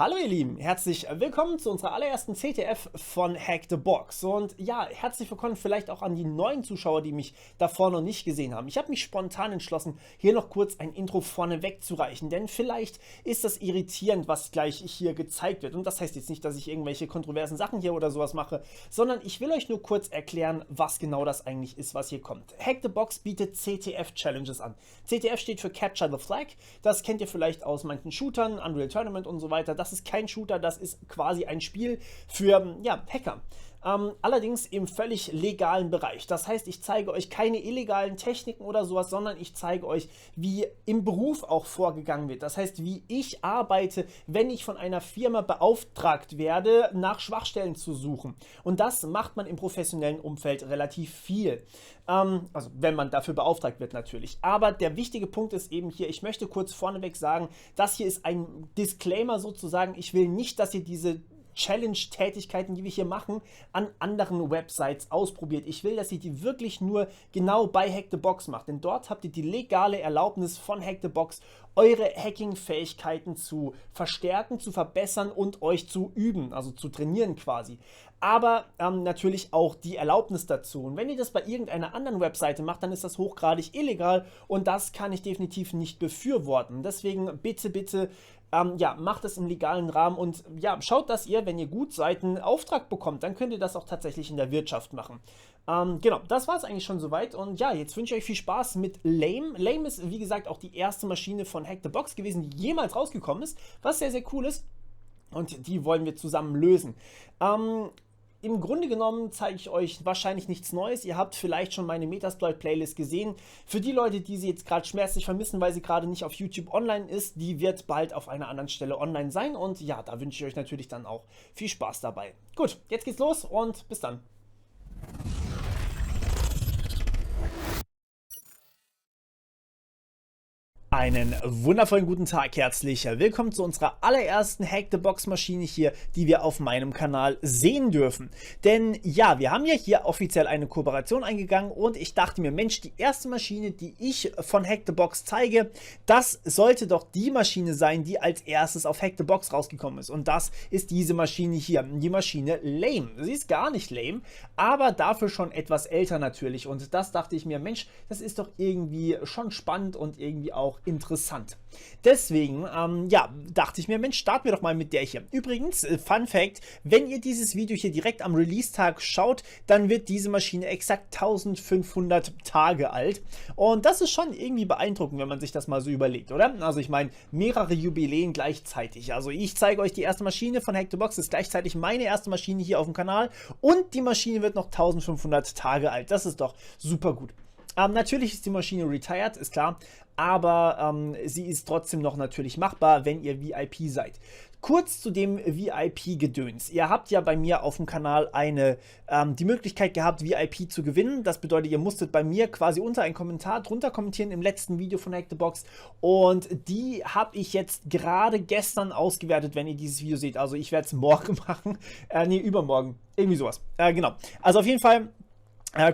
Hallo ihr Lieben, herzlich willkommen zu unserer allerersten CTF von Hack the Box. Und ja, herzlich willkommen vielleicht auch an die neuen Zuschauer, die mich davor noch nicht gesehen haben. Ich habe mich spontan entschlossen, hier noch kurz ein Intro vorneweg zu reichen, denn vielleicht ist das irritierend, was gleich hier gezeigt wird. Und das heißt jetzt nicht, dass ich irgendwelche kontroversen Sachen hier oder sowas mache, sondern ich will euch nur kurz erklären, was genau das eigentlich ist, was hier kommt. Hack the Box bietet CTF-Challenges an. CTF steht für Capture the Flag, das kennt ihr vielleicht aus manchen Shootern, Unreal Tournament und so weiter. Das ist kein Shooter, das ist quasi ein Spiel für ja, Hacker. Allerdings im völlig legalen Bereich. Das heißt, ich zeige euch keine illegalen Techniken oder sowas, sondern ich zeige euch, wie im Beruf auch vorgegangen wird. Das heißt, wie ich arbeite, wenn ich von einer Firma beauftragt werde, nach Schwachstellen zu suchen. Und das macht man im professionellen Umfeld relativ viel. Also wenn man dafür beauftragt wird natürlich. Aber der wichtige Punkt ist eben hier, ich möchte kurz vorneweg sagen, das hier ist ein Disclaimer sozusagen. Ich will nicht, dass ihr diese Challenge-Tätigkeiten, die wir hier machen, an anderen Websites ausprobiert. Ich will, dass ihr die wirklich nur genau bei Hack the Box macht, denn dort habt ihr die legale Erlaubnis von Hack the Box, eure Hacking-Fähigkeiten zu verstärken, zu verbessern und euch zu üben, also zu trainieren quasi. Aber natürlich auch die Erlaubnis dazu. Und wenn ihr das bei irgendeiner anderen Webseite macht, dann ist das hochgradig illegal und das kann ich definitiv nicht befürworten. Deswegen bitte, ja, macht es im legalen Rahmen und ja, schaut, dass ihr, wenn ihr gut seid, einen Auftrag bekommt. Dann könnt ihr das auch tatsächlich in der Wirtschaft machen. Genau, das war es eigentlich schon soweit und ja, jetzt wünsche ich euch viel Spaß mit Lame. Lame ist, wie gesagt, auch die erste Maschine von Hack the Box gewesen, die jemals rausgekommen ist, was sehr, sehr cool ist und die wollen wir zusammen lösen. Im Grunde genommen zeige ich euch wahrscheinlich nichts Neues. Ihr habt vielleicht schon meine Metasploit-Playlist gesehen. Für die Leute, die sie jetzt gerade schmerzlich vermissen, weil sie gerade nicht auf YouTube online ist, die wird bald auf einer anderen Stelle online sein. Und ja, da wünsche ich euch natürlich dann auch viel Spaß dabei. Gut, jetzt geht's los und bis dann. Einen wundervollen guten Tag, herzlich willkommen zu unserer allerersten Hack the Box Maschine hier, die wir auf meinem Kanal sehen dürfen. Denn ja, wir haben ja hier offiziell eine Kooperation eingegangen und ich dachte mir, Mensch, die erste Maschine, die ich von Hack the Box zeige, das sollte doch die Maschine sein, die als erstes auf Hack the Box rausgekommen ist. Und das ist diese Maschine hier, die Maschine Lame. Sie ist gar nicht lame, aber dafür schon etwas älter natürlich. Und das dachte ich mir, Mensch, das ist doch irgendwie schon spannend und irgendwie auch interessant. Deswegen, ja, dachte ich mir, Mensch, starten wir doch mal mit der hier. Übrigens, Fun Fact, wenn ihr dieses Video hier direkt am Release-Tag schaut, dann wird diese Maschine exakt 1500 Tage alt. Und das ist schon irgendwie beeindruckend, wenn man sich das mal so überlegt, oder? Also ich meine, mehrere Jubiläen gleichzeitig. Also ich zeige euch die erste Maschine von Hack the Box, das ist gleichzeitig meine erste Maschine hier auf dem Kanal und die Maschine wird noch 1500 Tage alt. Das ist doch super gut. Natürlich ist die Maschine retired, ist klar, aber sie ist trotzdem noch natürlich machbar, wenn ihr VIP seid. Kurz zu dem VIP-Gedöns. Ihr habt ja bei mir auf dem Kanal die Möglichkeit gehabt, VIP zu gewinnen. Das bedeutet, ihr musstet bei mir quasi unter einen Kommentar drunter kommentieren im letzten Video von Hack the Box. Und die habe ich jetzt gerade gestern ausgewertet, wenn ihr dieses Video seht. Also ich werde es morgen machen. Nee, übermorgen. Irgendwie sowas. Genau. Also auf jeden Fall.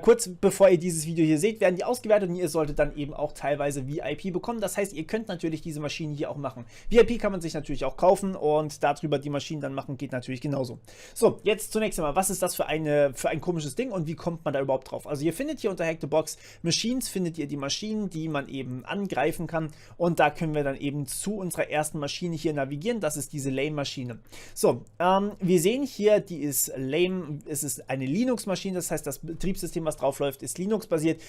Kurz bevor ihr dieses Video hier seht, werden die ausgewertet und ihr solltet dann eben auch teilweise VIP bekommen. Das heißt, ihr könnt natürlich diese Maschinen hier auch machen. VIP kann man sich natürlich auch kaufen und darüber die Maschinen dann machen, geht natürlich genauso. So, jetzt zunächst einmal, was ist das für ein komisches Ding und wie kommt man da überhaupt drauf? Also ihr findet hier unter Hack the Box Machines, findet ihr die Maschinen, die man eben angreifen kann und da können wir dann eben zu unserer ersten Maschine hier navigieren. Das ist diese Lame-Maschine. So, wir sehen hier, die ist Lame, es ist eine Linux-Maschine, das heißt, das Betriebssystem, was drauf läuft, ist Linux-basiert.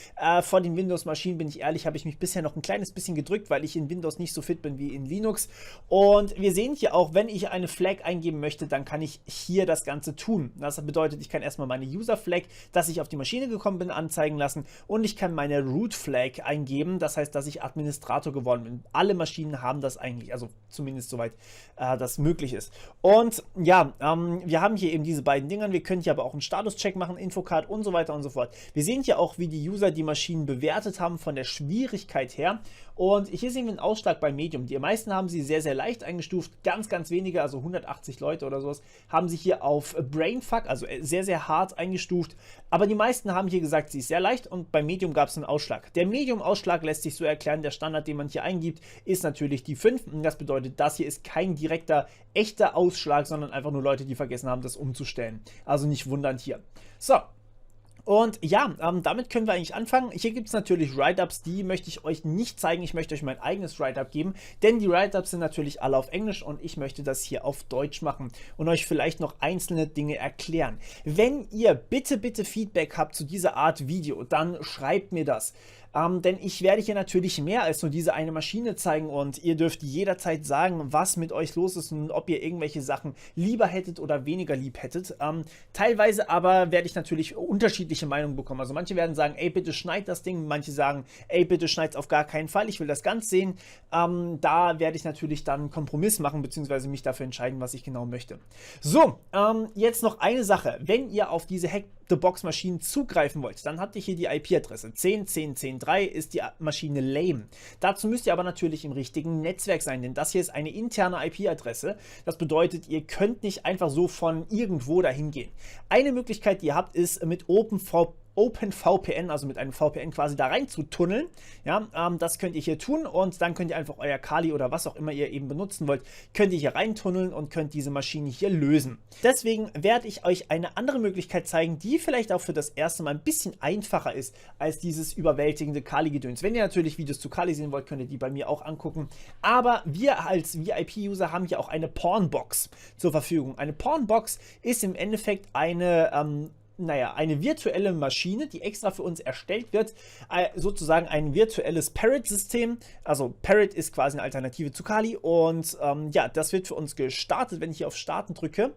Von den Windows-Maschinen, bin ich ehrlich, habe ich mich bisher noch ein kleines bisschen gedrückt, weil ich in Windows nicht so fit bin wie in Linux. Und wir sehen hier auch, wenn ich eine Flag eingeben möchte, dann kann ich hier das Ganze tun. Das bedeutet, ich kann erstmal meine User-Flag, dass ich auf die Maschine gekommen bin, anzeigen lassen und ich kann meine Root-Flag eingeben, das heißt, dass ich Administrator geworden bin. Alle Maschinen haben das eigentlich, also zumindest soweit das möglich ist. Und ja, wir haben hier eben diese beiden Dinger, wir können hier aber auch einen Status-Check machen, Infocard und so weiter und so so fort. Wir sehen hier auch, wie die User die Maschinen bewertet haben von der Schwierigkeit her. Und hier sehen wir einen Ausschlag bei Medium. Die meisten haben sie sehr, sehr leicht eingestuft. Ganz, ganz wenige, also 180 Leute oder sowas, haben sie hier auf Brainfuck, also sehr, sehr hart eingestuft. Aber die meisten haben hier gesagt, sie ist sehr leicht und bei Medium gab es einen Ausschlag. Der Medium-Ausschlag lässt sich so erklären, der Standard, den man hier eingibt, ist natürlich die 5. Und das bedeutet, das hier ist kein direkter, echter Ausschlag, sondern einfach nur Leute, die vergessen haben, das umzustellen. Also nicht wundern hier. So. Und ja, damit können wir eigentlich anfangen. Hier gibt es natürlich Write-Ups, die möchte ich euch nicht zeigen. Ich möchte euch mein eigenes Write-Up geben, denn die Write-Ups sind natürlich alle auf Englisch und ich möchte das hier auf Deutsch machen und euch vielleicht noch einzelne Dinge erklären. Wenn ihr bitte Feedback habt zu dieser Art Video, dann schreibt mir das. Denn ich werde hier natürlich mehr als nur diese eine Maschine zeigen und ihr dürft jederzeit sagen, was mit euch los ist und ob ihr irgendwelche Sachen lieber hättet oder weniger lieb hättet. Teilweise aber werde ich natürlich unterschiedliche Meinungen bekommen. Also manche werden sagen, ey, bitte schneid das Ding. Manche sagen, ey, bitte schneid es auf gar keinen Fall. Ich will das ganz sehen. Da werde ich natürlich dann einen Kompromiss machen, beziehungsweise mich dafür entscheiden, was ich genau möchte. So, jetzt noch eine Sache. Wenn ihr auf diese Hack-the-Box-Maschinen zugreifen wollt, dann habt ihr hier die IP-Adresse 10.10.10.3 ist die Maschine lame. Dazu müsst ihr aber natürlich im richtigen Netzwerk sein, denn das hier ist eine interne IP-Adresse. Das bedeutet, ihr könnt nicht einfach so von irgendwo dahin gehen. Eine Möglichkeit, die ihr habt, ist mit OpenVPN, also mit einem VPN quasi da rein zu tunneln. Ja, das könnt ihr hier tun und dann könnt ihr einfach euer Kali oder was auch immer ihr eben benutzen wollt, könnt ihr hier reintunneln und könnt diese Maschine hier lösen. Deswegen werde ich euch eine andere Möglichkeit zeigen, die vielleicht auch für das erste Mal ein bisschen einfacher ist als dieses überwältigende Kali-Gedöns. Wenn ihr natürlich Videos zu Kali sehen wollt, könnt ihr die bei mir auch angucken. Aber wir als VIP-User haben hier auch eine Pornbox zur Verfügung. Eine Pornbox ist im Endeffekt eine eine virtuelle Maschine, die extra für uns erstellt wird, sozusagen ein virtuelles Parrot-System. Also Parrot ist quasi eine Alternative zu Kali und ja, das wird für uns gestartet, wenn ich hier auf Starten drücke.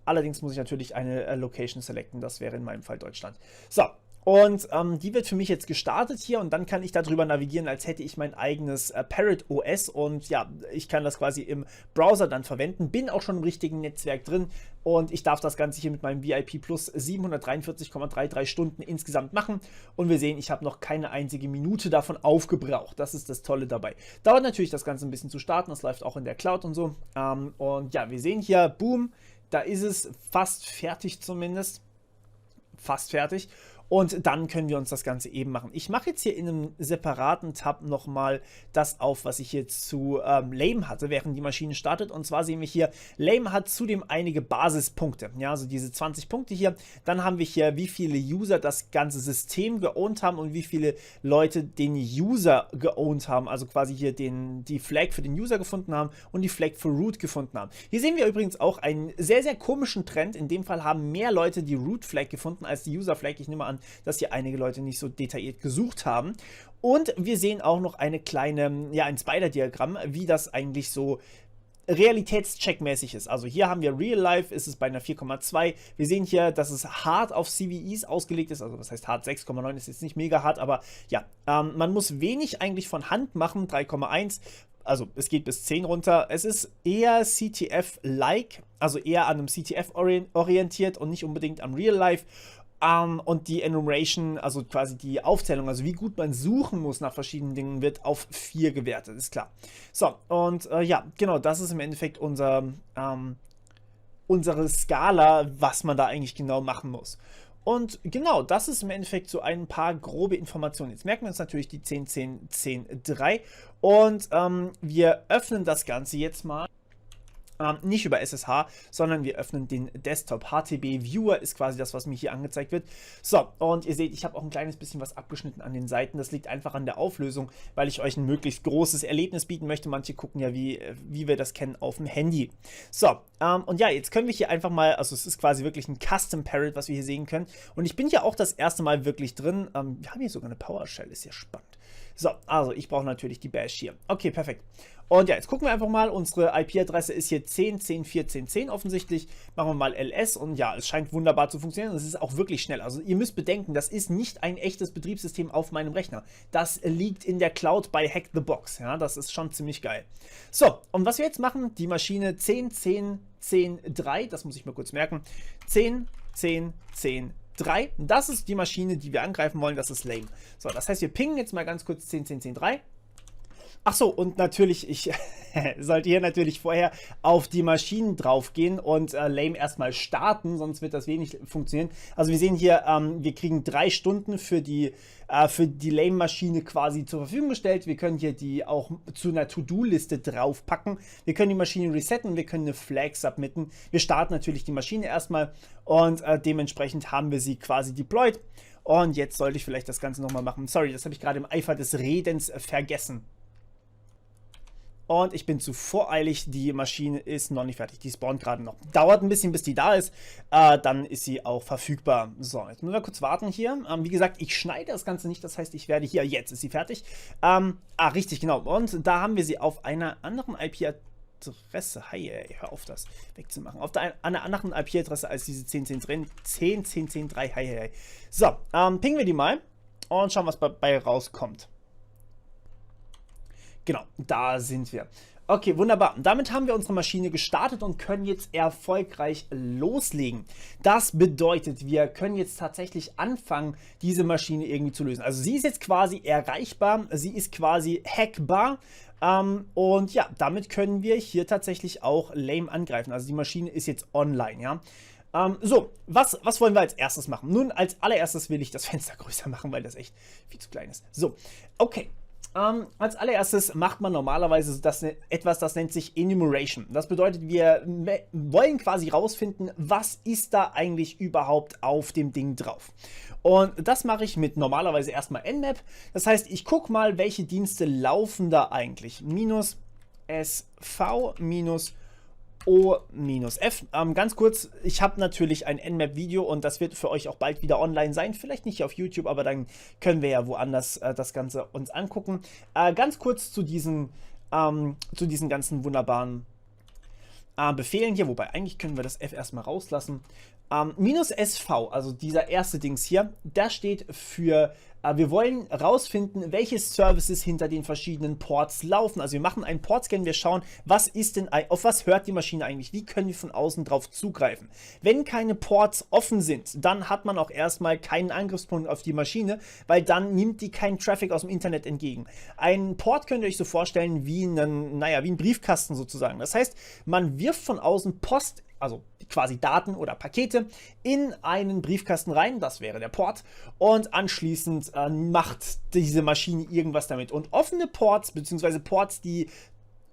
Allerdings muss ich natürlich eine Location selecten, das wäre in meinem Fall Deutschland. So. Und die wird für mich jetzt gestartet hier und dann kann ich darüber navigieren, als hätte ich mein eigenes Parrot OS und ja, ich kann das quasi im Browser dann verwenden, bin auch schon im richtigen Netzwerk drin und ich darf das Ganze hier mit meinem VIP Plus 743,33 Stunden insgesamt machen und wir sehen, ich habe noch keine einzige Minute davon aufgebraucht. Das ist das Tolle dabei. Dauert natürlich das Ganze ein bisschen zu starten, das läuft auch in der Cloud und so. Und ja, wir sehen hier, boom, da ist es fast fertig zumindest. Fast fertig. Und dann können wir uns das Ganze eben machen. Ich mache jetzt hier in einem separaten Tab nochmal das auf, was ich jetzt zu Lame hatte, während die Maschine startet. Und zwar sehen wir hier, Lame hat zudem einige Basispunkte. Ja, also diese 20 Punkte hier. Dann haben wir hier, wie viele User das ganze System geowned haben und wie viele Leute den User geowned haben. Also quasi hier die Flag für den User gefunden haben und die Flag für Root gefunden haben. Hier sehen wir übrigens auch einen sehr, sehr komischen Trend. In dem Fall haben mehr Leute die Root Flag gefunden als die User Flag. Ich nehme an, dass hier einige Leute nicht so detailliert gesucht haben. Und wir sehen auch noch eine kleine, ja, ein Spider-Diagramm, wie das eigentlich so realitätscheckmäßig ist. Also hier haben wir Real Life, ist es bei einer 4,2. Wir sehen hier, dass es hart auf CVEs ausgelegt ist. Also was heißt hart? 6,9 ist jetzt nicht mega hart, aber ja, man muss wenig eigentlich von Hand machen, 3,1. Also es geht bis 10 runter. Es ist eher CTF-like, also eher an einem CTF orientiert und nicht unbedingt am Real Life. Und die Enumeration, also quasi die Aufzählung, also wie gut man suchen muss nach verschiedenen Dingen, wird auf 4 gewertet, ist klar. So, und ja, genau, das ist im Endeffekt unsere Skala, was man da eigentlich genau machen muss. Und genau, das ist im Endeffekt so ein paar grobe Informationen. Jetzt merken wir uns natürlich die 10.10.10.3 und wir öffnen das Ganze jetzt mal. Nicht über SSH, sondern wir öffnen den Desktop. HTB Viewer ist quasi das, was mir hier angezeigt wird. So, und ihr seht, ich habe auch ein kleines bisschen was abgeschnitten an den Seiten. Das liegt einfach an der Auflösung, weil ich euch ein möglichst großes Erlebnis bieten möchte. Manche gucken ja, wie wir das kennen, auf dem Handy. So, und ja, jetzt können wir hier einfach mal, also es ist quasi wirklich ein Custom Parrot, was wir hier sehen können. Und ich bin hier auch das erste Mal wirklich drin. Wir haben hier sogar eine PowerShell, ist ja spannend. So, also ich brauche natürlich die Bash hier. Okay, perfekt. Und ja, jetzt gucken wir einfach mal. Unsere IP-Adresse ist hier 10.10.14.10 offensichtlich. Machen wir mal ls und ja, es scheint wunderbar zu funktionieren. Es ist auch wirklich schnell. Also ihr müsst bedenken, das ist nicht ein echtes Betriebssystem auf meinem Rechner. Das liegt in der Cloud bei Hack the Box. Ja, das ist schon ziemlich geil. So, und was wir jetzt machen, die Maschine 10.10.10.3, das muss ich mal kurz merken. 10.10.10.3. 3. Das ist die Maschine, die wir angreifen wollen. Das ist Lame. So, das heißt, wir pingen jetzt mal ganz kurz 10, 10, 10, 3. Ach so, und natürlich, ich sollte hier natürlich vorher auf die Maschinen drauf gehen und Lame erstmal starten, sonst wird das wenig funktionieren. Also wir sehen hier, wir kriegen 3 Stunden für die Lame-Maschine quasi zur Verfügung gestellt. Wir können hier die auch zu einer To-Do-Liste draufpacken. Wir können die Maschine resetten, wir können eine Flag submitten. Wir starten natürlich die Maschine erstmal und dementsprechend haben wir sie quasi deployed. Und jetzt sollte ich vielleicht das Ganze nochmal machen. Sorry, das habe ich gerade im Eifer des Redens vergessen. Und ich bin zu voreilig, die Maschine ist noch nicht fertig, die spawnt gerade noch. Dauert ein bisschen, bis die da ist, dann ist sie auch verfügbar. So, jetzt müssen wir kurz warten hier. Wie gesagt, ich schneide das Ganze nicht, das heißt, ich werde hier, jetzt ist sie fertig. Richtig, genau. Und da haben wir sie auf einer anderen IP-Adresse. Hi, ey, hör auf, das wegzumachen. Auf einer anderen IP-Adresse als diese 10.10.3. Hi. So, pingen wir die mal und schauen, was dabei rauskommt. Genau, da sind wir. Okay, wunderbar. Damit haben wir unsere Maschine gestartet und können jetzt erfolgreich loslegen. Das bedeutet, wir können jetzt tatsächlich anfangen, diese Maschine irgendwie zu lösen. Also sie ist jetzt quasi erreichbar, sie ist quasi hackbar. Und ja, damit können wir hier tatsächlich auch Lame angreifen. Also die Maschine ist jetzt online, ja. So, was wollen wir als erstes machen? Nun, als allererstes will ich das Fenster größer machen, weil das echt viel zu klein ist. So, okay. Als allererstes macht man normalerweise etwas, das nennt sich Enumeration. Das bedeutet, wir wollen quasi rausfinden, was ist da eigentlich überhaupt auf dem Ding drauf. Und das mache ich mit normalerweise erstmal Nmap. Das heißt, ich gucke mal, welche Dienste laufen da eigentlich. -sv O-F. Ganz kurz, ich habe natürlich ein Nmap-Video und das wird für euch auch bald wieder online sein. Vielleicht nicht auf YouTube, aber dann können wir ja woanders das Ganze uns angucken. Ganz kurz zu diesen ganzen wunderbaren Befehlen hier, wobei eigentlich können wir das F erstmal rauslassen. -SV, also dieser erste Dings hier, das steht für, wir wollen rausfinden, welche Services hinter den verschiedenen Ports laufen. Also wir machen einen Portscan, wir schauen, auf was hört die Maschine eigentlich, wie können wir von außen drauf zugreifen. Wenn keine Ports offen sind, dann hat man auch erstmal keinen Angriffspunkt auf die Maschine, weil dann nimmt die keinen Traffic aus dem Internet entgegen. Ein Port könnt ihr euch so vorstellen wie wie ein Briefkasten sozusagen. Das heißt, man wirft von außen Post, also quasi Daten oder Pakete, in einen Briefkasten rein, das wäre der Port, und anschließend macht diese Maschine irgendwas damit. Und offene Ports, beziehungsweise Ports, die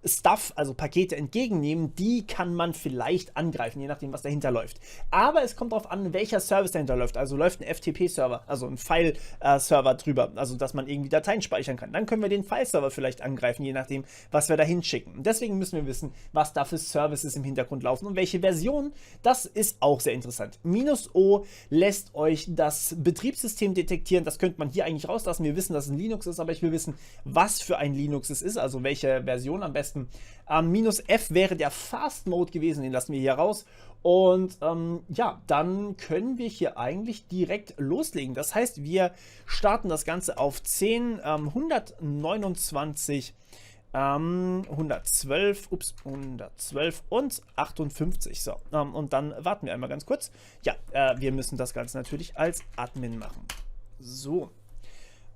Stuff, also Pakete entgegennehmen, die kann man vielleicht angreifen, je nachdem, was dahinter läuft. Aber es kommt darauf an, welcher Service dahinter läuft. Also läuft ein FTP-Server, also ein File-Server drüber, also dass man irgendwie Dateien speichern kann. Dann können wir den File-Server vielleicht angreifen, je nachdem, was wir da hinschicken. Und deswegen müssen wir wissen, was da für Services im Hintergrund laufen und welche Version. Das ist auch sehr interessant. -O lässt euch das Betriebssystem detektieren. Das könnte man hier eigentlich rauslassen. Wir wissen, dass es ein Linux ist, aber ich will wissen, was für ein Linux es ist, also welche Version am besten. -F wäre der Fast Mode gewesen, den lassen wir hier raus. Und ja, dann können wir hier eigentlich direkt loslegen. Das heißt, wir starten das Ganze auf 10, 129, 112 und 58. So, und dann warten wir einmal ganz kurz. Ja, wir müssen das Ganze natürlich als Admin machen. So.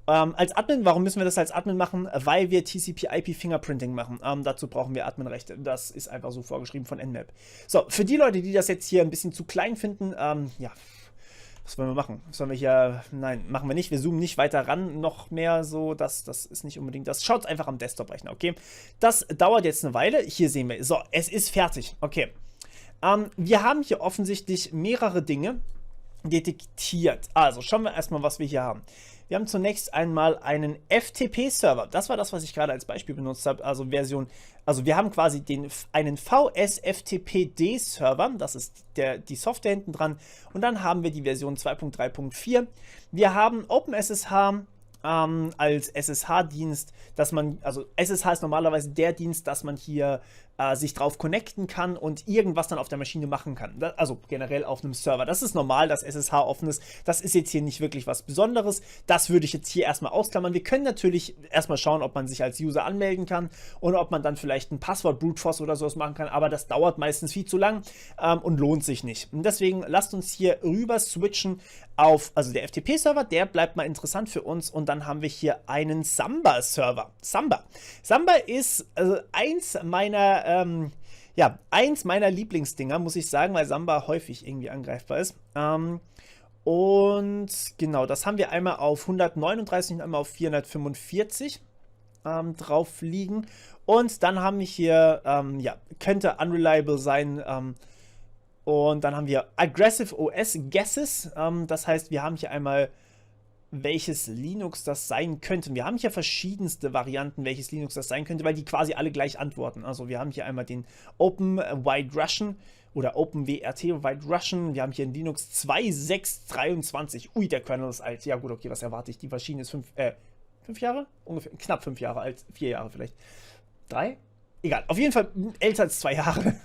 Als Admin, warum müssen wir das als Admin machen? Weil wir TCP/IP-Fingerprinting machen. Dazu brauchen wir Adminrechte. Das ist einfach so vorgeschrieben von Nmap. So, für die Leute, die das jetzt hier ein bisschen zu klein finden, ja, was wollen wir machen? Was sollen wir hier? Nein, machen wir nicht. Wir zoomen nicht weiter ran, noch mehr so. Das ist nicht unbedingt das. Schaut einfach am Desktop-Rechner, okay? Das dauert jetzt eine Weile. Hier sehen wir. So, es ist fertig. Okay. Wir haben hier offensichtlich mehrere Dinge detektiert. Also, schauen wir erstmal, was wir hier haben. Wir haben zunächst einmal einen FTP-Server. Das war das, was ich gerade als Beispiel benutzt habe. Also wir haben quasi einen VS-FTPD-Server. Das ist die Software hinten dran. Und dann haben wir die Version 2.3.4. Wir haben OpenSSH als SSH-Dienst, also SSH ist normalerweise der Dienst, dass man hier sich drauf connecten kann und irgendwas dann auf der Maschine machen kann. Also generell auf einem Server. Das ist normal, dass SSH offen ist. Das ist jetzt hier nicht wirklich was Besonderes. Das würde ich jetzt hier erstmal ausklammern. Wir können natürlich erstmal schauen, ob man sich als User anmelden kann und ob man dann vielleicht ein Passwort Brute Force oder sowas machen kann, aber das dauert meistens viel zu lang und lohnt sich nicht. Und deswegen lasst uns hier rüber switchen auf, also der FTP-Server, der bleibt mal interessant für uns, und dann haben wir hier einen Samba-Server. Samba ist eins meiner Lieblingsdinger, muss ich sagen, weil Samba häufig irgendwie angreifbar ist. Und genau, das haben wir einmal auf 139 und einmal auf 445 drauf liegen. Und dann haben wir hier, könnte unreliable sein, und dann haben wir Aggressive OS Guesses. Das heißt, wir haben hier einmal, welches Linux das sein könnte. Wir haben hier verschiedenste Varianten, welches Linux das sein könnte, weil die quasi alle gleich antworten. Also wir haben hier einmal den Open Wide Russian oder OpenWRT Wide Russian. Wir haben hier einen Linux 2.6.23. Ui, der Kernel ist alt. Ja gut, okay, was erwarte ich? Die Maschine ist 5 Jahre? Ungefähr, knapp 5 Jahre alt. 4 Jahre vielleicht. 3? Egal, auf jeden Fall älter als 2 Jahre.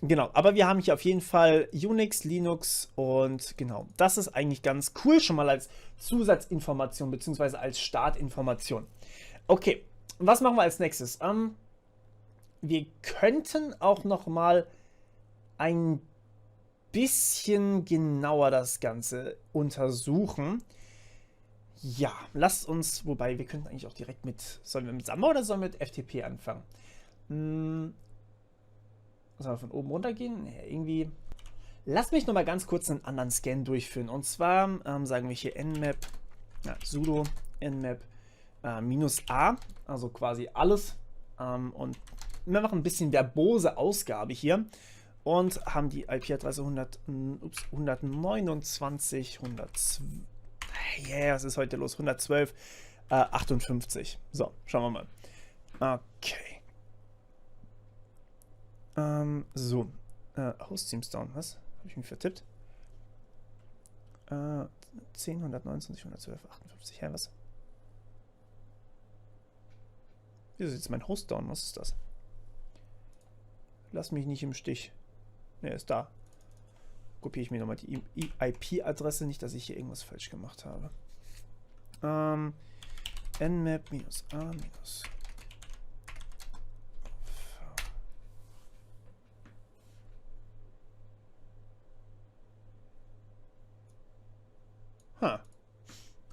Genau, aber wir haben hier auf jeden Fall Unix, Linux, und genau, das ist eigentlich ganz cool, schon mal als Zusatzinformation bzw. als Startinformation. Okay, was machen wir als nächstes? Wir könnten auch noch mal ein bisschen genauer das Ganze untersuchen. Ja, lasst uns, wobei wir könnten eigentlich auch direkt sollen wir mit Samba oder sollen wir mit FTP anfangen? Sollen wir von oben runter gehen? Nee, irgendwie. Lass mich noch mal ganz kurz einen anderen Scan durchführen. Und zwar sagen wir hier nmap, sudo nmap -a, also quasi alles. Und wir machen ein bisschen verbose Ausgabe hier und haben die IP-Adresse 129, 102. Yeah, was ist heute los? 112, 58. So, schauen wir mal. Okay. So. Hostteams down. Was? Habe ich mich vertippt? 10, 129, 112, 58. Hä, was? Wieso ist jetzt mein Host down? Was ist das? Lass mich nicht im Stich. Ne, ist da. Kopiere ich mir nochmal die IP-Adresse, nicht, dass ich hier irgendwas falsch gemacht habe. nmap -a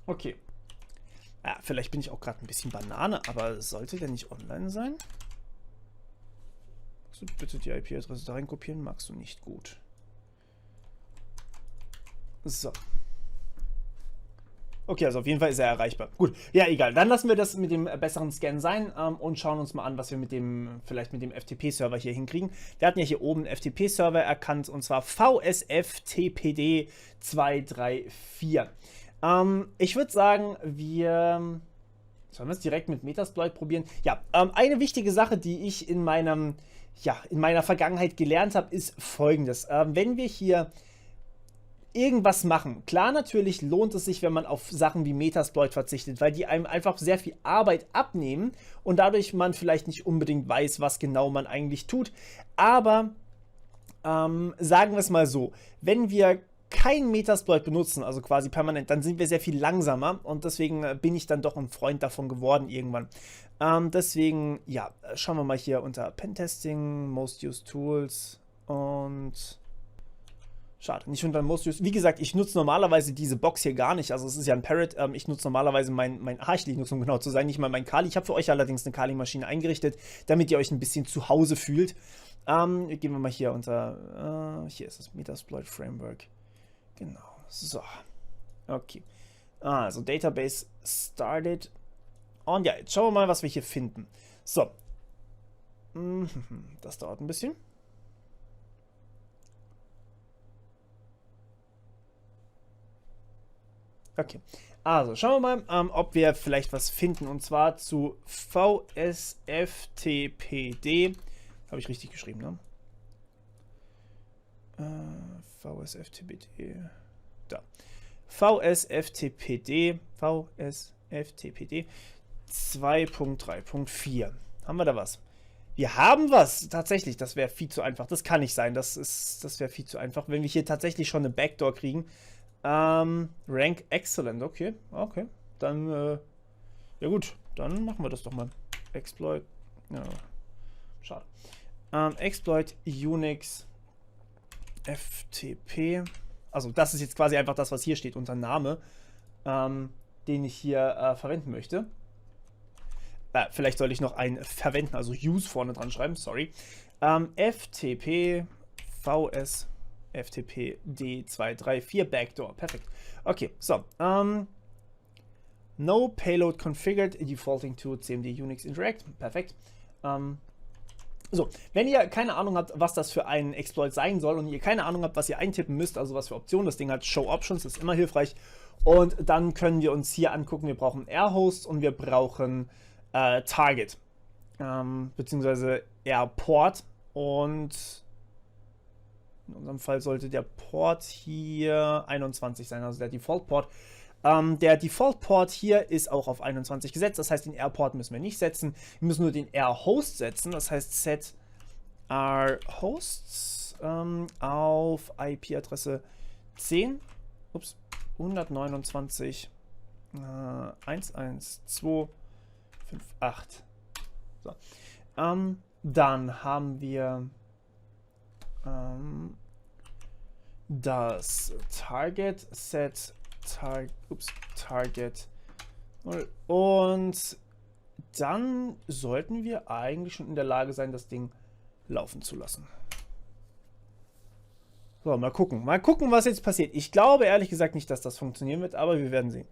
Okay. Ja, vielleicht bin ich auch gerade ein bisschen Banane, aber sollte der nicht online sein? Magst du bitte die IP-Adresse da rein kopieren? Magst du nicht. Gut. So. Okay, also auf jeden Fall ist er erreichbar. Gut, ja, egal. Dann lassen wir das mit dem besseren Scan sein und schauen uns mal an, was wir vielleicht mit dem FTP-Server hier hinkriegen. Wir hatten ja hier oben einen FTP-Server erkannt, und zwar VSFTPD 234. Ich würde sagen, sollen wir es direkt mit Metasploit probieren? Ja, eine wichtige Sache, die ich in meiner Vergangenheit gelernt habe, ist folgendes. Wenn wir hier irgendwas machen, klar, natürlich lohnt es sich, wenn man auf Sachen wie Metasploit verzichtet, weil die einem einfach sehr viel Arbeit abnehmen und dadurch man vielleicht nicht unbedingt weiß, was genau man eigentlich tut. Aber sagen wir es mal so, wenn wir kein Metasploit benutzen, also quasi permanent, dann sind wir sehr viel langsamer, und deswegen bin ich dann doch ein Freund davon geworden irgendwann. Deswegen, ja, schauen wir mal hier unter Pentesting, Most Used Tools, und schade, nicht unter Most Used. Wie gesagt, ich nutze normalerweise diese Box hier gar nicht, also es ist ja ein Parrot, ich nutze normalerweise mein Arch-Linux, um genau zu sein, nicht mal mein Kali. Ich habe für euch allerdings eine Kali-Maschine eingerichtet, damit ihr euch ein bisschen zu Hause fühlt. Gehen wir mal hier unter, hier ist das Metasploit Framework. Genau, so. Okay. Also Database started. Und ja, jetzt schauen wir mal, was wir hier finden. So. Das dauert ein bisschen. Okay. Also, schauen wir mal, ob wir vielleicht was finden. Und zwar zu VSFTPD. Habe ich richtig geschrieben, ne? VSFTPD. Da. VSFTPD 2.3.4. Haben wir da was? Wir haben was. Tatsächlich, das wäre viel zu einfach. Das kann nicht sein. Das wäre viel zu einfach, wenn wir hier tatsächlich schon eine Backdoor kriegen. Rank Excellent. Okay, okay. Dann, ja gut. Dann machen wir das doch mal. Exploit. Ja, schade. Exploit Unix FTP. Also das ist jetzt quasi einfach das, was hier steht unter Name, den ich hier verwenden möchte. Vielleicht soll ich noch ein verwenden, also use vorne dran schreiben, sorry. FTP VS FTP D234 Backdoor. Perfekt. Okay, so. No payload configured defaulting to CMD Unix Interact. Perfekt. So, wenn ihr keine Ahnung habt, was das für ein Exploit sein soll und ihr keine Ahnung habt, was ihr eintippen müsst, also was für Optionen das Ding hat, Show Options ist immer hilfreich. Und dann können wir uns hier angucken, wir brauchen R-Host und wir brauchen Target, beziehungsweise R-Port. Und in unserem Fall sollte der Port hier 21 sein, also der Default-Port. Der Default-Port hier ist auch auf 21 gesetzt, das heißt, den R-Port müssen wir nicht setzen. Wir müssen nur den R-Host setzen, das heißt set R-Hosts auf IP-Adresse 10, 129 11258. So. Dann haben wir das Target Set Target 0. Und dann sollten wir eigentlich schon in der Lage sein, das Ding laufen zu lassen. So, mal gucken, was jetzt passiert. Ich glaube ehrlich gesagt nicht, dass das funktionieren wird, aber wir werden sehen.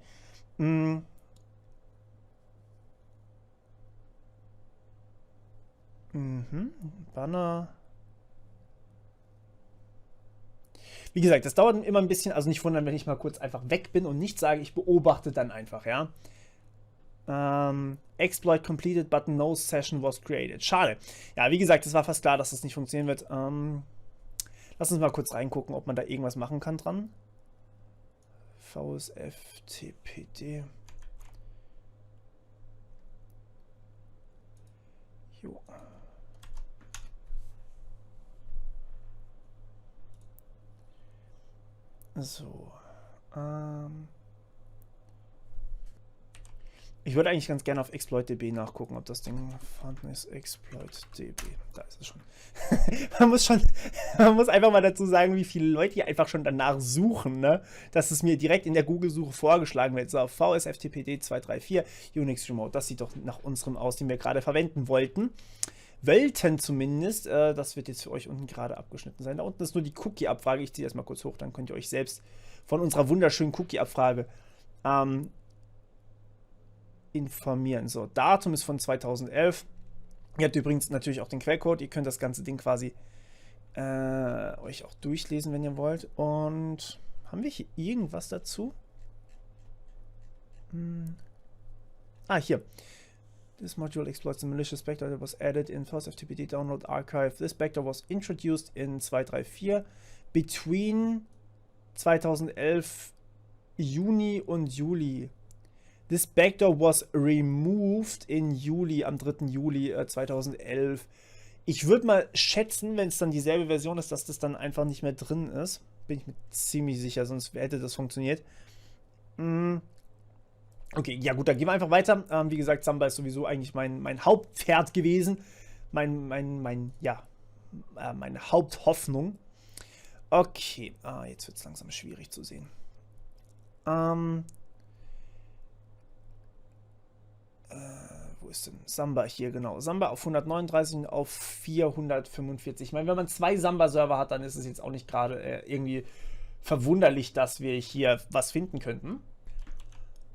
Banner. Wie gesagt, das dauert immer ein bisschen, also nicht wundern, wenn ich mal kurz einfach weg bin und nicht sage, ich beobachte dann einfach, ja. Exploit completed, but no session was created. Schade. Ja, wie gesagt, es war fast klar, dass das nicht funktionieren wird. Lass uns mal kurz reingucken, ob man da irgendwas machen kann dran. VSFTPD. Jo. So. Ich würde eigentlich ganz gerne auf ExploitDB nachgucken, ob das Ding vorhanden ist. ExploitDB. Da ist es schon. man muss einfach mal dazu sagen, wie viele Leute hier einfach schon danach suchen, ne? Dass es mir direkt in der Google-Suche vorgeschlagen wird. So, VSFTPD 234 Unix Remote. Das sieht doch nach unserem aus, den wir gerade verwenden wollten. Zumindest. Das wird jetzt für euch unten gerade abgeschnitten sein. Da unten ist nur die Cookie-Abfrage. Ich ziehe das mal kurz hoch, dann könnt ihr euch selbst von unserer wunderschönen Cookie-Abfrage informieren. So, Datum ist von 2011. Ihr habt übrigens natürlich auch den Quellcode. Ihr könnt das ganze Ding quasi euch auch durchlesen, wenn ihr wollt. Und haben wir hier irgendwas dazu? Hier. This module exploits the malicious backdoor that was added in FTPD download archive. This backdoor was introduced in 234 between 2011 Juni und Juli. This backdoor was removed in Juli, am 3. Juli 2011. Ich würde mal schätzen, wenn es dann dieselbe Version ist, dass das dann einfach nicht mehr drin ist. Bin ich mir ziemlich sicher, sonst hätte das funktioniert. Okay, ja gut, dann gehen wir einfach weiter. Wie gesagt, Samba ist sowieso eigentlich mein Hauptpferd gewesen. Meine Haupthoffnung. Okay, jetzt wird es langsam schwierig zu sehen. Wo ist denn Samba? Hier, genau. Samba auf 139 und auf 445. Ich meine, wenn man 2 Samba-Server hat, dann ist es jetzt auch nicht gerade irgendwie verwunderlich, dass wir hier was finden könnten.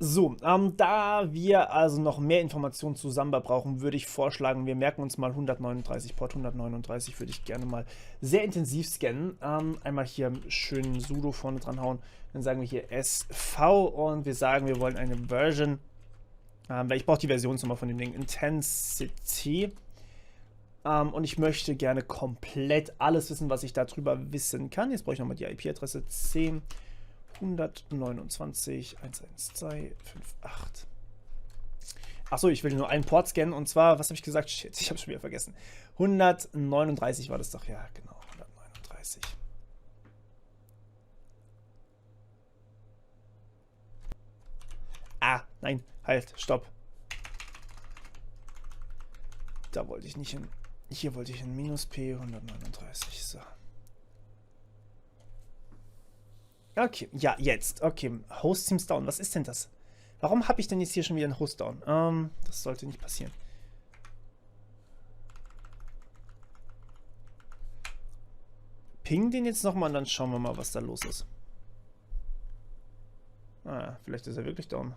So, da wir also noch mehr Informationen zu Samba brauchen, würde ich vorschlagen, wir merken uns mal 139, Port 139 würde ich gerne mal sehr intensiv scannen. Einmal hier schön sudo vorne dran hauen, dann sagen wir hier SV und wir sagen, wir wollen eine Version, weil ich brauche die Versionsnummer von dem Ding, Intensity. Und ich möchte gerne komplett alles wissen, was ich darüber wissen kann. Jetzt brauche ich nochmal die IP-Adresse 10. 129, 112, 58. Achso, ich will nur einen Port scannen und zwar, was habe ich gesagt? Shit, ich habe schon wieder vergessen. 139 war das doch, ja, genau, 139. Ah, nein, halt, stopp. Da wollte ich nicht hin. Hier wollte ich hin. Minus P 139. So. Okay, ja, jetzt. Okay, Host Teams down. Was ist denn das? Warum habe ich denn jetzt hier schon wieder einen Host down? Das sollte nicht passieren. Ping den jetzt nochmal und dann schauen wir mal, was da los ist. Ah, vielleicht ist er wirklich down.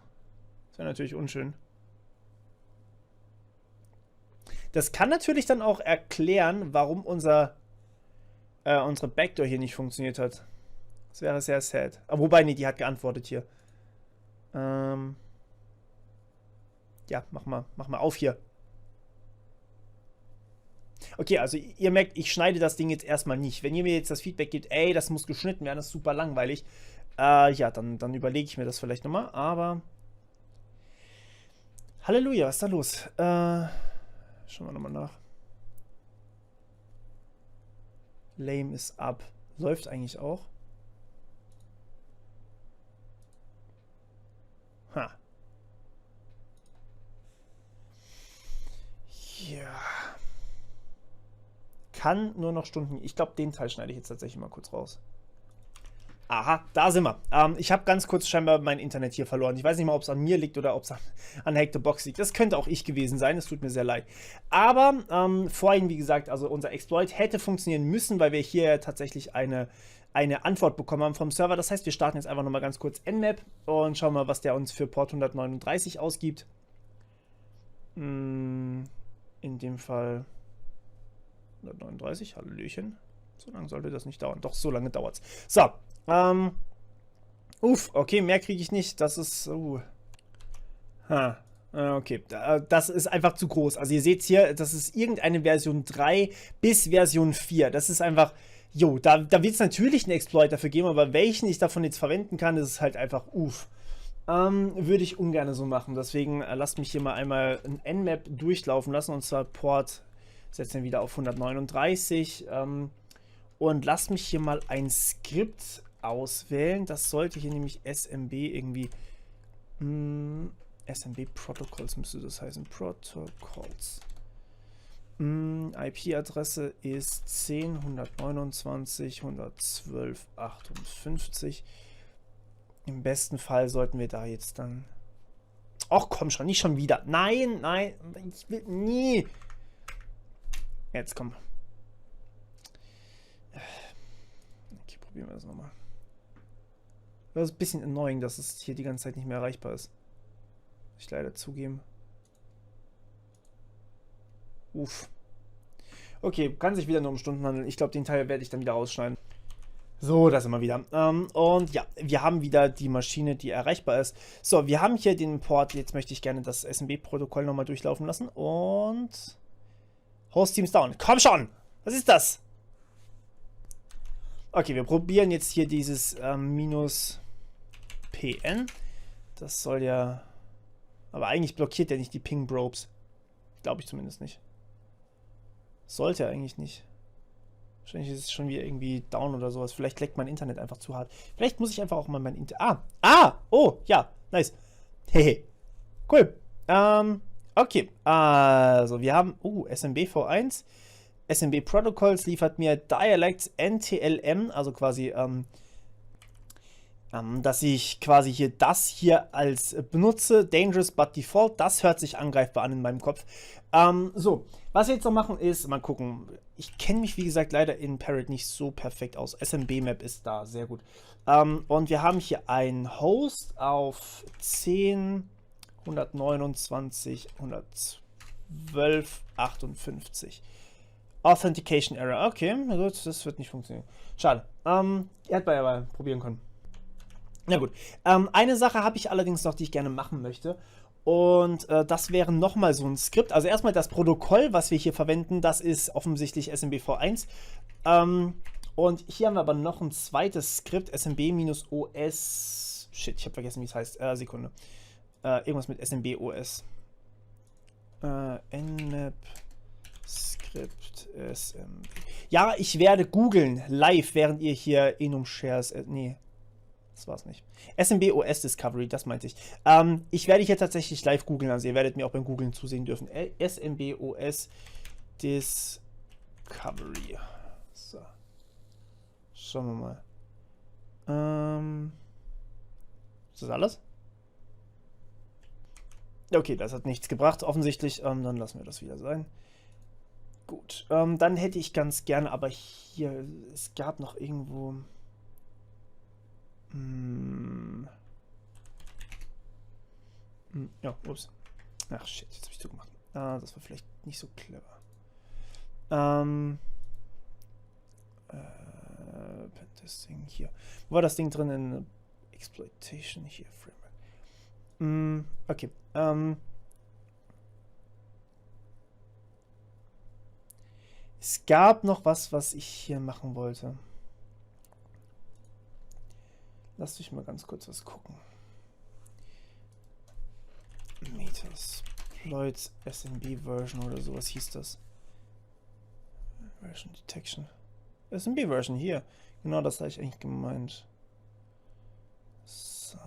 Das wäre natürlich unschön. Das kann natürlich dann auch erklären, warum unsere Backdoor hier nicht funktioniert hat. Das wäre sehr sad. Aber wobei, nee, die hat geantwortet hier. Ja, mach mal auf hier. Okay, also ihr merkt, ich schneide das Ding jetzt erstmal nicht. Wenn ihr mir jetzt das Feedback gebt, ey, das muss geschnitten werden, das ist super langweilig. Ja, dann überlege ich mir das vielleicht nochmal, aber... Halleluja, was ist da los? Schauen wir nochmal nach. Lame ist ab. Läuft eigentlich auch. Ha. Ja. Kann nur noch Stunden... Ich glaube, den Teil schneide ich jetzt tatsächlich mal kurz raus. Aha, da sind wir. Ich habe ganz kurz scheinbar mein Internet hier verloren. Ich weiß nicht mal, ob es an mir liegt oder ob es an Hack the Box liegt. Das könnte auch ich gewesen sein. Es tut mir sehr leid. Aber vorhin, wie gesagt, also unser Exploit hätte funktionieren müssen, weil wir hier tatsächlich eine Antwort bekommen haben vom Server. Das heißt, wir starten jetzt einfach nochmal ganz kurz Nmap und schauen mal, was der uns für Port 139 ausgibt. In dem Fall 139, Hallöchen. So lange sollte das nicht dauern. Doch, so lange dauert es. So, okay, mehr kriege ich nicht. Das ist, okay, das ist einfach zu groß. Also ihr seht hier, das ist irgendeine Version 3 bis Version 4. Das ist einfach, da wird es natürlich einen Exploit dafür geben, aber welchen ich davon jetzt verwenden kann, das ist halt einfach, würde ich ungern so machen. Deswegen lasst mich hier mal einmal ein Nmap durchlaufen lassen, und zwar Port, setzen wir wieder auf 139, und lasst mich hier mal ein Skript auswählen. Das sollte hier nämlich SMB irgendwie... SMB Protocols müsste das heißen. Protocols. IP-Adresse ist 10.129.112.58. Im besten Fall sollten wir da jetzt dann... Ach komm schon, nicht schon wieder. Nein, ich will nie... Jetzt komm. Okay, probieren wir das nochmal. Das ist ein bisschen annoying, dass es hier die ganze Zeit nicht mehr erreichbar ist. Muss ich leider zugeben. Okay, kann sich wieder nur um Stunden handeln. Ich glaube, den Teil werde ich dann wieder rausschneiden. So, da sind wir wieder. Und ja, wir haben wieder die Maschine, die erreichbar ist. So, wir haben hier den Port. Jetzt möchte ich gerne das SMB-Protokoll nochmal durchlaufen lassen. Und... Host Teams down. Komm schon! Was ist das? Okay, wir probieren jetzt hier dieses minus PN. Das soll ja... Aber eigentlich blockiert der nicht die Ping-Probes. Glaube ich zumindest nicht. Sollte er eigentlich nicht. Wahrscheinlich ist es schon wieder irgendwie down oder sowas. Vielleicht leckt mein Internet einfach zu hart. Vielleicht muss ich einfach auch mal mein Internet... Oh, ja. Nice. Hehe. Cool. Okay. Also, wir haben... SMB V1. SMB Protocols liefert mir Dialects NTLM. Also quasi... dass ich quasi hier das hier als benutze, dangerous but default, das hört sich angreifbar an in meinem Kopf. So, was wir jetzt noch machen ist, mal gucken, ich kenne mich wie gesagt leider in Parrot nicht so perfekt aus. SMB-Map ist da, sehr gut. Und wir haben hier einen Host auf 10, 129, 112, 58. Authentication Error, okay, na gut, das wird nicht funktionieren. Schade, hätte man aber probieren können. Na gut, eine Sache habe ich allerdings noch, die ich gerne machen möchte. Und das wäre nochmal so ein Skript. Also erstmal das Protokoll, was wir hier verwenden, das ist offensichtlich SMB-V1. Und hier haben wir aber noch ein zweites Skript, SMB-OS. Shit, ich habe vergessen, wie es heißt. Sekunde. Irgendwas mit SMB-OS. Nmap Script SMB. Ja, ich werde googeln live, während ihr hier Enum Shares. Nee, das war's nicht. SMB OS Discovery, das meinte ich. Ich werde hier tatsächlich live googeln, also ihr werdet mir auch beim Googlen zusehen dürfen. SMB OS Discovery. So. Schauen wir mal. Ist das alles? Okay, das hat nichts gebracht, offensichtlich. Dann lassen wir das wieder sein. Gut, dann hätte ich ganz gerne, aber hier, es gab noch irgendwo... ja, ups. Ach shit, jetzt habe ich zugemacht. Das war vielleicht nicht so clever. Pentesting hier. Wo war das Ding drin? In Exploitation hier, Framework. Okay. Es gab noch was ich hier machen wollte. Lass mich mal ganz kurz was gucken. Metasploit SMB Version oder sowas hieß das. Version Detection. SMB Version hier. Genau, das habe ich eigentlich gemeint. So.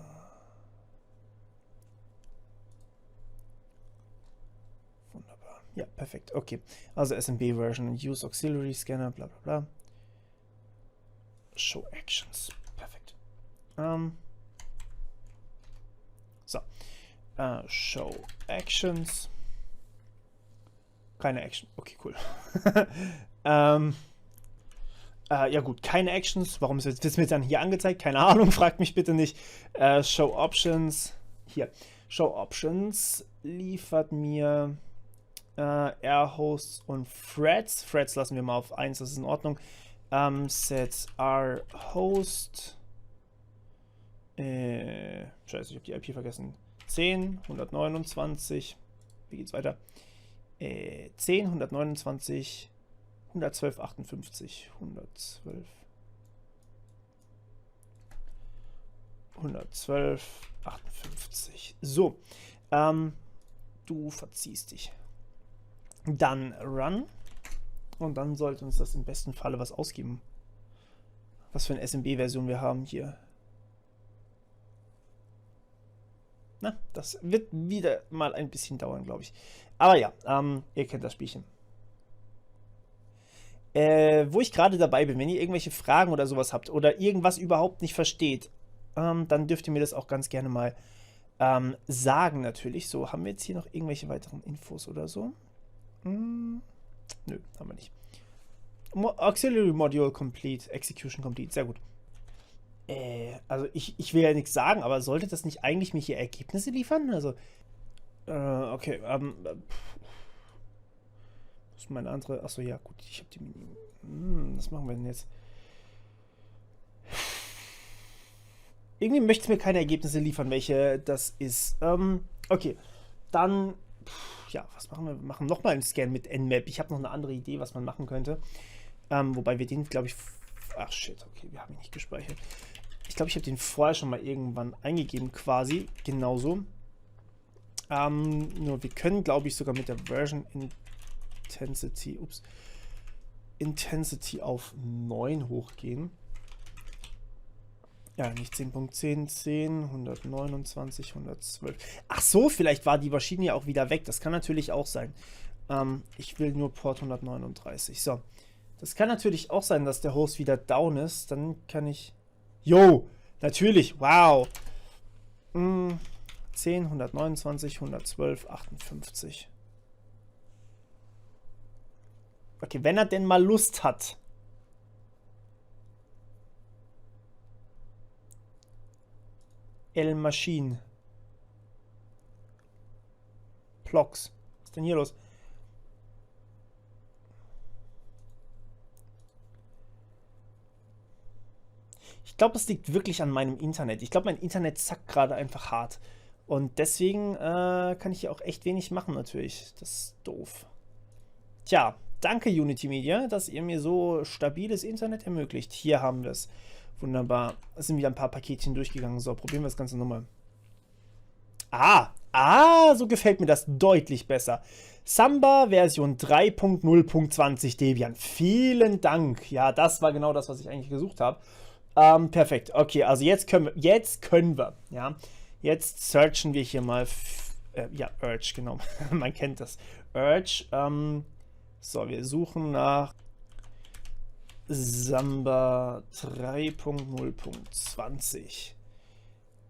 Wunderbar. Ja, perfekt. Okay. Also SMB Version, Use Auxiliary Scanner, bla bla bla. Show Actions. Perfekt. So. Show Actions. Keine Action. Okay, cool. Ja gut, keine Actions. Warum wird es mir dann hier angezeigt? Keine Ahnung, fragt mich bitte nicht. Show Options. Hier. Show Options liefert mir R-Hosts und Threads. Threads lassen wir mal auf 1, das ist in Ordnung. Set R-Host. Scheiße, ich habe die IP vergessen. 10, 129. Wie geht's weiter? 10, 129, 112, 58, 112, 112, 58. So, du verziehst dich. Dann Run. Und dann sollte uns das im besten Falle was ausgeben. Was für eine SMB-Version wir haben hier. Na, das wird wieder mal ein bisschen dauern, glaube ich. Aber ja, ihr kennt das Spielchen. Wo ich gerade dabei bin, wenn ihr irgendwelche Fragen oder sowas habt oder irgendwas überhaupt nicht versteht, dann dürft ihr mir das auch ganz gerne mal sagen natürlich. So, haben wir jetzt hier noch irgendwelche weiteren Infos oder so? Nö, haben wir nicht. Auxiliary Module Complete, Execution Complete, sehr gut. Also ich will ja nichts sagen, aber sollte das nicht eigentlich mir hier Ergebnisse liefern? Also, okay, was ist meine andere? Achso, ja, gut, ich habe die. Was machen wir denn jetzt? Irgendwie möchte es mir keine Ergebnisse liefern, welche das ist. Okay, dann, ja, was machen wir? Wir machen nochmal einen Scan mit Nmap. Ich habe noch eine andere Idee, was man machen könnte. Wobei wir den, glaube ich, ach shit, okay, wir haben ihn nicht gespeichert. Ich glaube, ich habe den vorher schon mal irgendwann eingegeben, quasi, genauso. Nur wir können, glaube ich, sogar mit der Version Intensity auf 9 hochgehen. Ja, nicht 10.10, 10, 129, 112. Ach so, vielleicht war die Maschine ja auch wieder weg. Das kann natürlich auch sein. Ich will nur Port 139. So. Das kann natürlich auch sein, dass der Host wieder down ist. Dann kann ich... Jo, natürlich, wow. 10, 129, 112, 58. Okay, wenn er denn mal Lust hat. El Machine. Plox. Was ist denn hier los? Ich glaube, es liegt wirklich an meinem Internet. Ich glaube, mein Internet zackt gerade einfach hart. Und deswegen kann ich hier auch echt wenig machen natürlich. Das ist doof. Tja, danke Unity Media, dass ihr mir so stabiles Internet ermöglicht. Hier haben wir es. Wunderbar. Es sind wieder ein paar Paketchen durchgegangen. So, probieren wir das Ganze nochmal. So gefällt mir das deutlich besser. Samba Version 3.0.20 Debian. Vielen Dank. Ja, das war genau das, was ich eigentlich gesucht habe. Perfekt. Okay, also jetzt können wir. Ja, jetzt searchen wir hier mal. Ja, Urge, genau. Man kennt das. Urge. So, wir suchen nach Samba 3.0.20.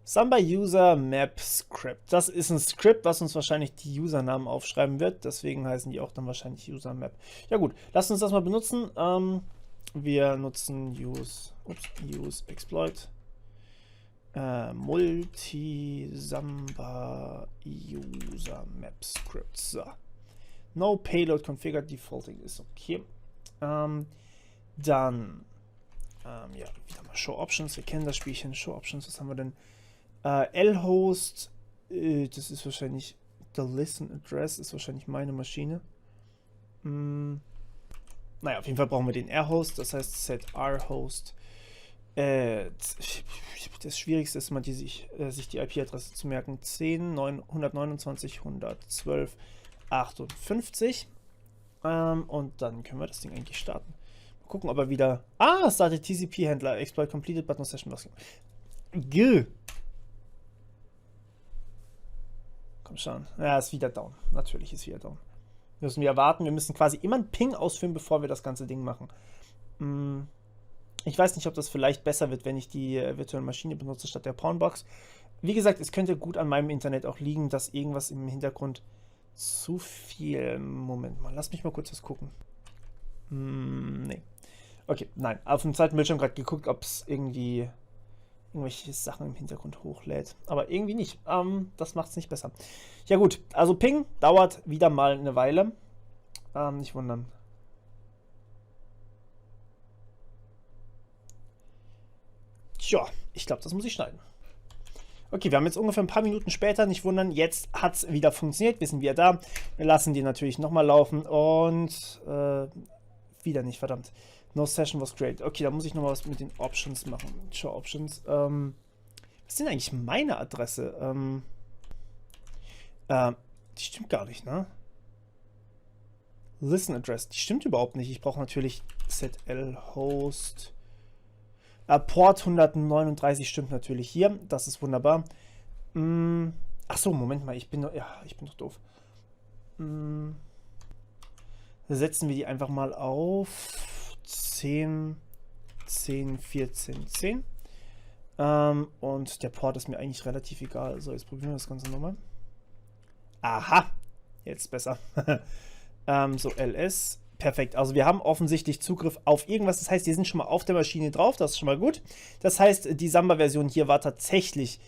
Samba User Map Script. Das ist ein Skript, was uns wahrscheinlich die Usernamen aufschreiben wird. Deswegen heißen die auch dann wahrscheinlich User Map. Ja gut, lasst uns das mal benutzen. Wir nutzen use exploit multi Samba User Map Script. So. No payload configured defaulting ist okay. Dann ja, wieder mal Show Options. Wir kennen das Spielchen. Show Options, was haben wir denn? Lhost, das ist wahrscheinlich the Listen Address, ist wahrscheinlich meine Maschine. Naja, auf jeden Fall brauchen wir den R-Host, das heißt set R-Host. Das Schwierigste ist mal, sich die IP-Adresse zu merken. 10.129.112.58. Und dann können wir das Ding eigentlich starten. Mal gucken, ob er wieder... startet TCP-Händler. Exploit completed, but no session lost. Komm schon. Ja, ist wieder down. Natürlich ist wieder down. Müssen wir warten. Wir müssen quasi immer einen Ping ausführen, bevor wir das ganze Ding machen. Ich weiß nicht, ob das vielleicht besser wird, wenn ich die virtuelle Maschine benutze statt der Pawnbox. Wie gesagt, es könnte gut an meinem Internet auch liegen, dass irgendwas im Hintergrund zu viel... Moment mal, lass mich mal kurz was gucken. Nee. Okay, nein. Auf dem zweiten Bildschirm gerade geguckt, ob es irgendwelche Sachen im Hintergrund hochlädt. Aber irgendwie nicht. Das macht es nicht besser. Ja gut, also Ping dauert wieder mal eine Weile. Nicht wundern. Tja, ich glaube, das muss ich schneiden. Okay, wir haben jetzt ungefähr ein paar Minuten später, nicht wundern, jetzt hat es wieder funktioniert, wir sind wieder da. Wir lassen die natürlich nochmal laufen und wieder nicht, verdammt. No session was created. Okay, da muss ich nochmal was mit den Options machen. Show Options. Was ist denn eigentlich meine Adresse? Die stimmt gar nicht, ne? Listen Address, die stimmt überhaupt nicht. Ich brauche natürlich set lhost. Port 139 stimmt natürlich hier. Das ist wunderbar. Achso, Moment mal. Ich bin doch doof. Setzen wir die einfach mal auf 10, 10, 14, 10. Und der Port ist mir eigentlich relativ egal. So, jetzt probieren wir das Ganze nochmal. Aha! Jetzt besser. So, ls. Perfekt, also wir haben offensichtlich Zugriff auf irgendwas, das heißt, die sind schon mal auf der Maschine drauf, das ist schon mal gut. Das heißt, die Samba-Version hier war tatsächlich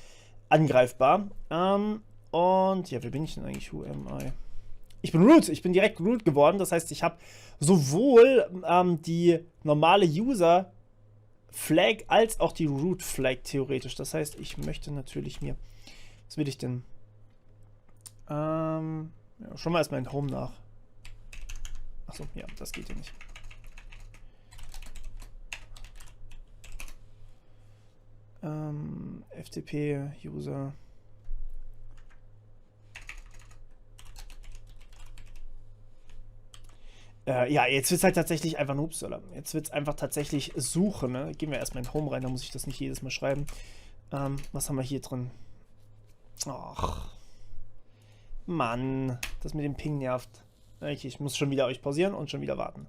angreifbar. Und ja, wer bin ich denn eigentlich? Who am I? Ich bin root, ich bin direkt root geworden, das heißt, ich habe sowohl die normale User-Flag als auch die Root-Flag theoretisch. Das heißt, ich möchte natürlich mir, was will ich denn? Ja, schon mal erstmal in Home nach. Achso, ja, das geht ja nicht. FTP, User. Ja, jetzt wird es halt tatsächlich einfach nur Upsala. Jetzt wird es einfach tatsächlich suchen. Ne? Gehen wir erstmal in Home rein, da muss ich das nicht jedes Mal schreiben. Was haben wir hier drin? Ach. Mann, das mit dem Ping nervt. Ich muss schon wieder euch pausieren und schon wieder warten.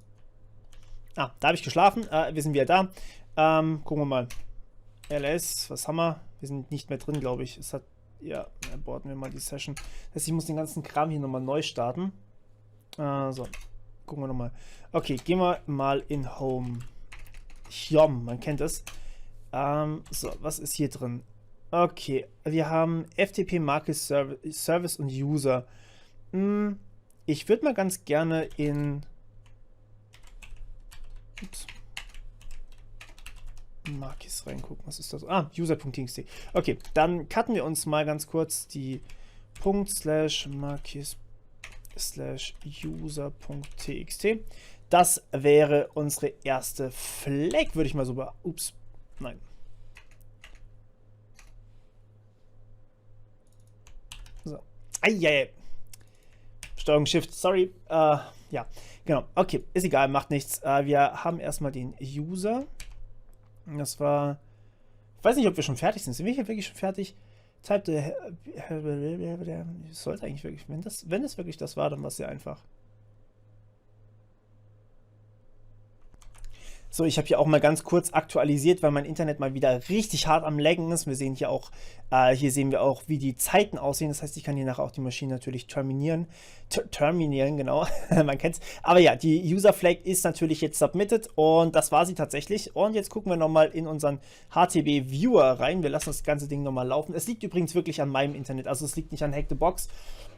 Da habe ich geschlafen. Wir sind wieder da. Gucken wir mal. LS, was haben wir? Wir sind nicht mehr drin, glaube ich. Es hat, ja, aborten wir mal die Session. Das heißt, ich muss den ganzen Kram hier nochmal neu starten. So, gucken wir nochmal. Okay, gehen wir mal in Home. Hjom, man kennt es. So, was ist hier drin? Okay, wir haben FTP, Market Service und User. Ich würde mal ganz gerne in Markis reingucken. Was ist das? User.txt. Okay, dann cutten wir uns mal ganz kurz die /markis/user.txt. Das wäre unsere erste Flag, würde ich mal so ups, nein. So. Eieiei. Steuerung Shift, sorry. Ja, genau. Okay, ist egal, macht nichts. Wir haben erstmal den User. Das war. Ich weiß nicht, ob wir schon fertig sind. Sind wir hier wirklich schon fertig? Type sollte eigentlich wirklich. Wenn es wirklich das war, dann war es sehr einfach. So, ich habe hier auch mal ganz kurz aktualisiert, weil mein Internet mal wieder richtig hart am Laggen ist. Wir sehen hier sehen wir auch, wie die Zeiten aussehen. Das heißt, ich kann hier nachher auch die Maschine natürlich terminieren. Terminieren, genau. Man kennt's. Aber ja, die User Flag ist natürlich jetzt submitted und das war sie tatsächlich. Und jetzt gucken wir nochmal in unseren HTB Viewer rein. Wir lassen das ganze Ding nochmal laufen. Es liegt übrigens wirklich an meinem Internet, also es liegt nicht an Hack the Box.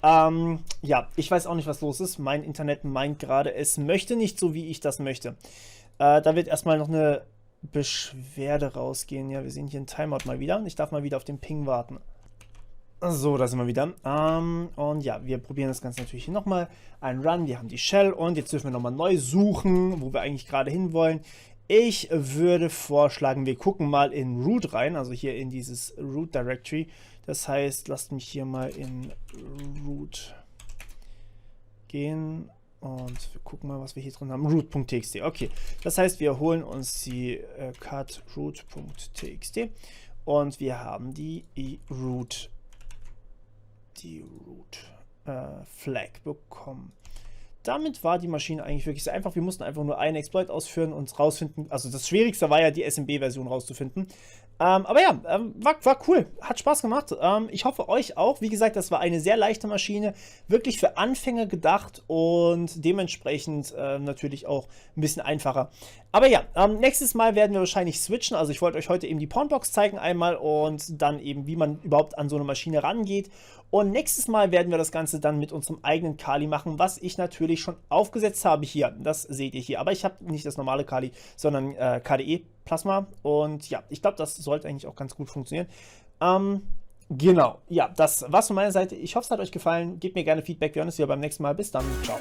Ja, ich weiß auch nicht, was los ist. Mein Internet meint gerade, es möchte nicht so, wie ich das möchte. Da wird erstmal noch eine Beschwerde rausgehen. Ja, wir sehen hier einen Timeout mal wieder. Und ich darf mal wieder auf den Ping warten. So, da sind wir wieder. Und ja, wir probieren das Ganze natürlich hier nochmal. Ein Run, wir haben die Shell und jetzt dürfen wir nochmal neu suchen, wo wir eigentlich gerade hinwollen. Ich würde vorschlagen, wir gucken mal in Root rein, also hier in dieses Root Directory. Das heißt, lasst mich hier mal in Root gehen. Und wir gucken mal, was wir hier drin haben. Root.txt. Okay, das heißt, wir holen uns die cut root.txt und wir haben die root Flag bekommen. Damit war die Maschine eigentlich wirklich sehr einfach. Wir mussten einfach nur einen Exploit ausführen und rausfinden. Also das Schwierigste war ja, die SMB-Version rauszufinden. Aber ja, war cool. Hat Spaß gemacht. Ich hoffe, euch auch. Wie gesagt, das war eine sehr leichte Maschine. Wirklich für Anfänger gedacht und dementsprechend natürlich auch ein bisschen einfacher. Aber ja, nächstes Mal werden wir wahrscheinlich switchen. Also ich wollte euch heute eben die Pawnbox zeigen einmal und dann eben, wie man überhaupt an so eine Maschine rangeht. Und nächstes Mal werden wir das Ganze dann mit unserem eigenen Kali machen, was ich natürlich schon aufgesetzt habe hier. Das seht ihr hier. Aber ich habe nicht das normale Kali, sondern KDE Plasma. Und ja, ich glaube, das sollte eigentlich auch ganz gut funktionieren. Genau. Ja, das war's von meiner Seite. Ich hoffe, es hat euch gefallen. Gebt mir gerne Feedback. Wir hören uns wieder beim nächsten Mal. Bis dann. Ciao.